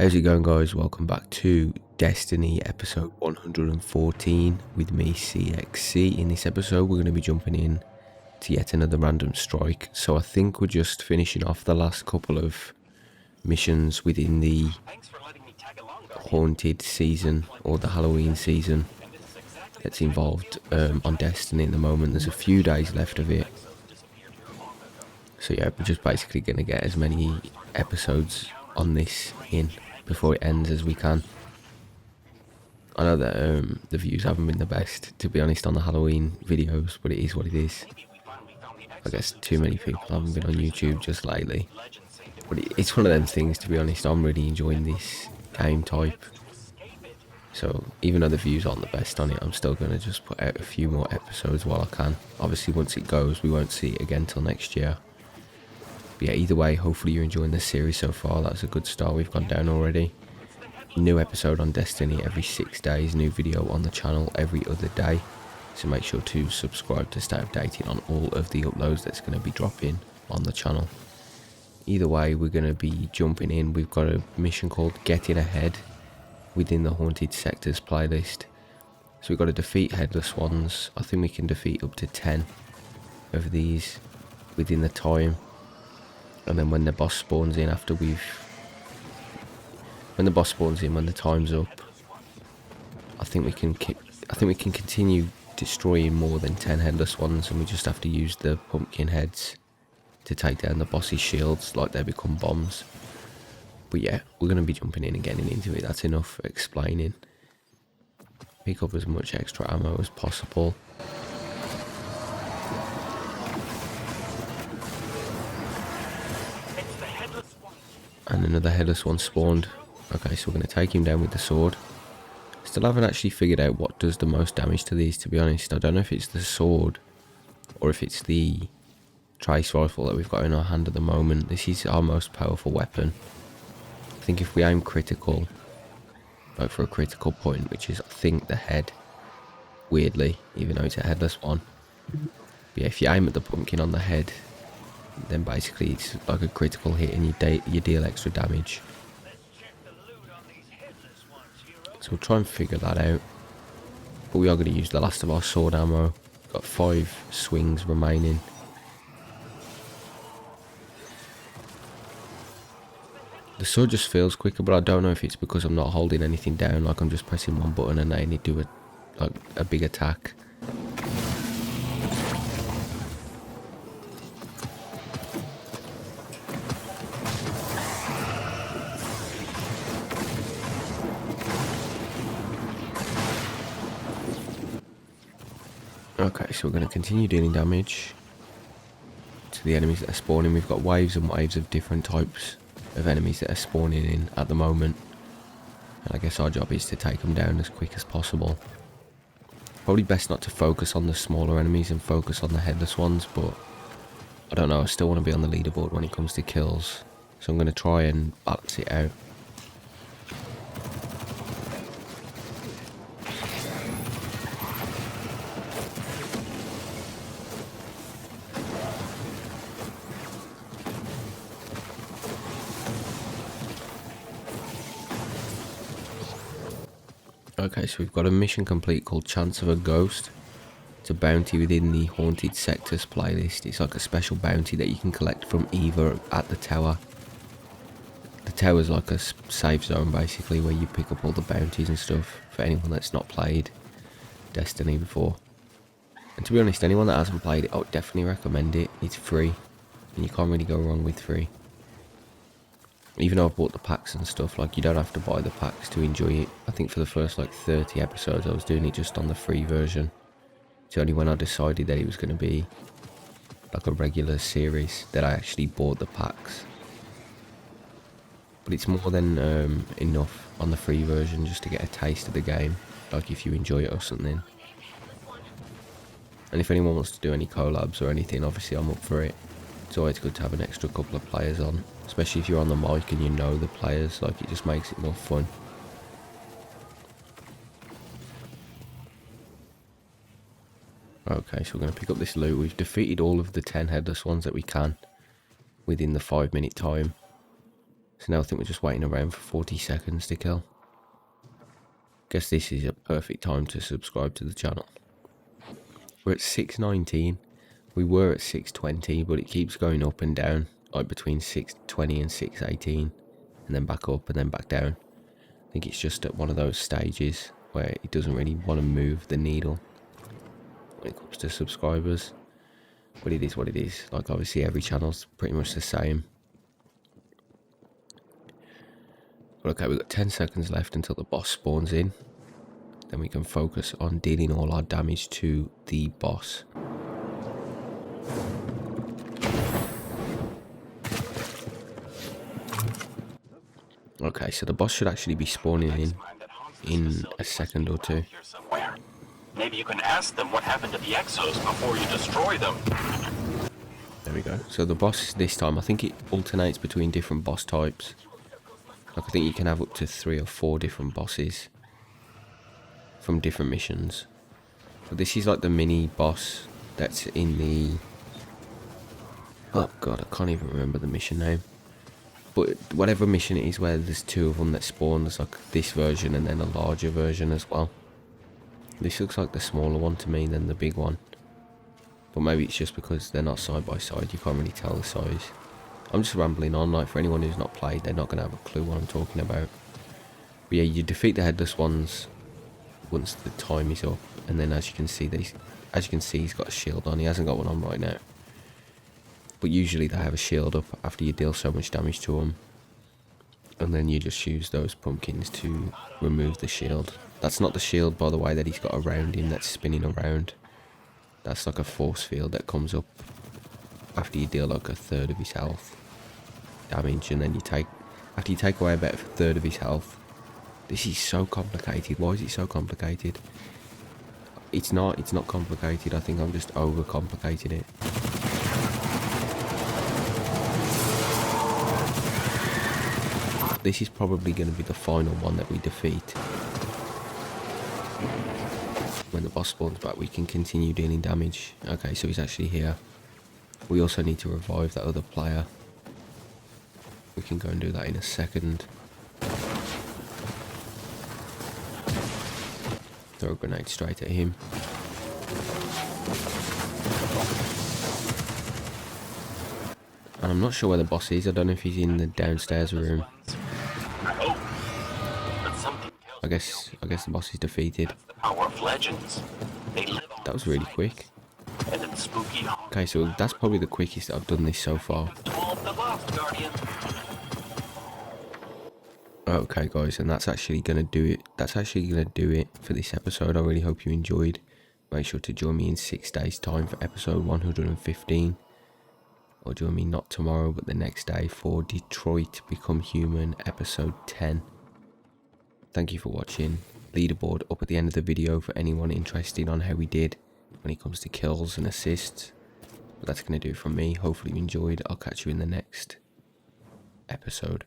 How's it going, guys? Welcome back to Destiny episode 114 with me, cxc. In this episode we're going to be jumping in to yet another random strike. So I think we're just finishing off the last couple of missions within the haunted season or the Halloween season that's involved on Destiny at the moment. There's a few days left of it. So yeah, we're just basically going to get as many episodes on this in before it ends as we can. I know that the views haven't been the best, to be honest, on the Halloween videos, but it is what it is. I guess too many people haven't been on YouTube just lately. But it's one of them things, to be honest. I'm really enjoying this game type. So even though the views aren't the best on it, I'm still going to just put out a few more episodes while I can. Obviously, once it goes, we won't see it again till next year. But yeah, either way, hopefully you're enjoying this series so far. That's a good start. We've gone down already. New episode on Destiny every 6 days. New video on the channel every other day. So make sure to subscribe to stay updated on all of the uploads that's going to be dropping on the channel. Either way, we're going to be jumping in. We've got a mission called Getting Ahead within the Haunted Sectors playlist. So we've got to defeat Headless Ones. I think we can defeat up to 10 of these within the time. And then when the boss spawns in when the time's up, I think we can continue destroying more than 10 Headless Ones, and we just have to use the pumpkin heads to take down the boss's shields like they become bombs. But yeah, we're going to be jumping in and getting into it. That's enough explaining. Pick up as much extra ammo as possible. And another Headless One spawned. Okay, so we're going to take him down with the sword. Still haven't actually figured out what does the most damage to these, to be honest. I don't know if it's the sword or if it's the trace rifle that we've got in our hand at the moment. This is our most powerful weapon. I think if we aim critical, like for a critical point, which is I think the head, weirdly, even though it's a Headless One. But yeah, if you aim at the pumpkin on the head, then basically it's like a critical hit and you deal extra damage. So we'll try and figure that out. But we are going to use the last of our sword ammo. Got 5 swings remaining. The sword just feels quicker, but I don't know if it's because I'm not holding anything down, like I'm just pressing one button and letting it do a big attack. Okay, so we're going to continue dealing damage to the enemies that are spawning. We've got waves and waves of different types of enemies that are spawning in at the moment. And I guess our job is to take them down as quick as possible. Probably best not to focus on the smaller enemies and focus on the Headless Ones, but I don't know, I still want to be on the leaderboard when it comes to kills. So I'm going to try and balance it out. Okay, so we've got a mission complete called Chance of a Ghost. It's a bounty within the Haunted Sectors playlist. It's like a special bounty that you can collect from Eva at the tower. The tower's like a safe zone basically where you pick up all the bounties and stuff for anyone that's not played Destiny before. And to be honest, anyone that hasn't played it, I would definitely recommend it. It's free and you can't really go wrong with free. Even though I've bought the packs and stuff, like you don't have to buy the packs to enjoy it. I think for the first like 30 episodes I was doing it just on the free version. It's only when I decided that it was going to be like a regular series that I actually bought the packs. But it's more than enough on the free version just to get a taste of the game, like if you enjoy it or something. And if anyone wants to do any collabs or anything, obviously I'm up for it. It's always good to have an extra couple of players on, especially if you're on the mic and you know the players, like it just makes it more fun. Okay, so we're going to pick up this loot. We've defeated all of the 10 Headless Ones that we can within the 5-minute time. So now I think we're just waiting around for 40 seconds to kill. Guess this is a perfect time to subscribe to the channel. We're at 619. We were at 620, but it keeps going up and down, like between 620 and 618, and then back up and then back down. I think it's just at one of those stages where it doesn't really want to move the needle when it comes to subscribers. But it is what it is. Like, obviously every channel's pretty much the same. But okay, we've got 10 seconds left until the boss spawns in. Then we can focus on dealing all our damage to the boss. Okay, so the boss should actually be spawning in a second or two. Maybe you can ask them what happened to the Exos before you destroy them. There we go. So the boss this time, I think it alternates between different boss types. Like, I think you can have up to 3 or 4 different bosses from different missions. But this is like the mini boss that's in the... Oh god, I can't even remember the mission name. But whatever mission it is where there's 2 of them that spawn, there's like this version and then a larger version as well. This looks like the smaller one to me than the big one. But maybe it's just because they're not side by side, you can't really tell the size. I'm just rambling on, like for anyone who's not played, they're not going to have a clue what I'm talking about. But yeah, you defeat the headless ones once the time is up, and then as you can see, he's got a shield on. He hasn't got one on right now. But usually they have a shield up after you deal so much damage to them. And then you just use those pumpkins to remove the shield. That's not the shield, by the way, that he's got around him that's spinning around. That's like a force field that comes up after you deal like a third of his health damage, and then after you take away about a third of his health. This is so complicated. Why is it so complicated? It's not complicated. I think I'm just overcomplicating it. This is probably going to be the final one that we defeat. When the boss spawns back, we can continue dealing damage. Okay, so he's actually here. We also need to revive that other player. We can go and do that in a second. Throw a grenade straight at him. And I'm not sure where the boss is. I don't know if he's in the downstairs room. I guess the boss is defeated. That was really quick. Okay, so that's probably the quickest I've done this so far. Okay guys, and that's actually gonna do it. That's actually gonna do it for this episode. I really hope you enjoyed. Make sure to join me in 6 days time for episode 115. Or join me not tomorrow but the next day for Detroit Become Human episode 10. Thank you for watching. Leaderboard up at the end of the video for anyone interested on how we did when it comes to kills and assists. But that's going to do it from me. Hopefully you enjoyed. I'll catch you in the next episode.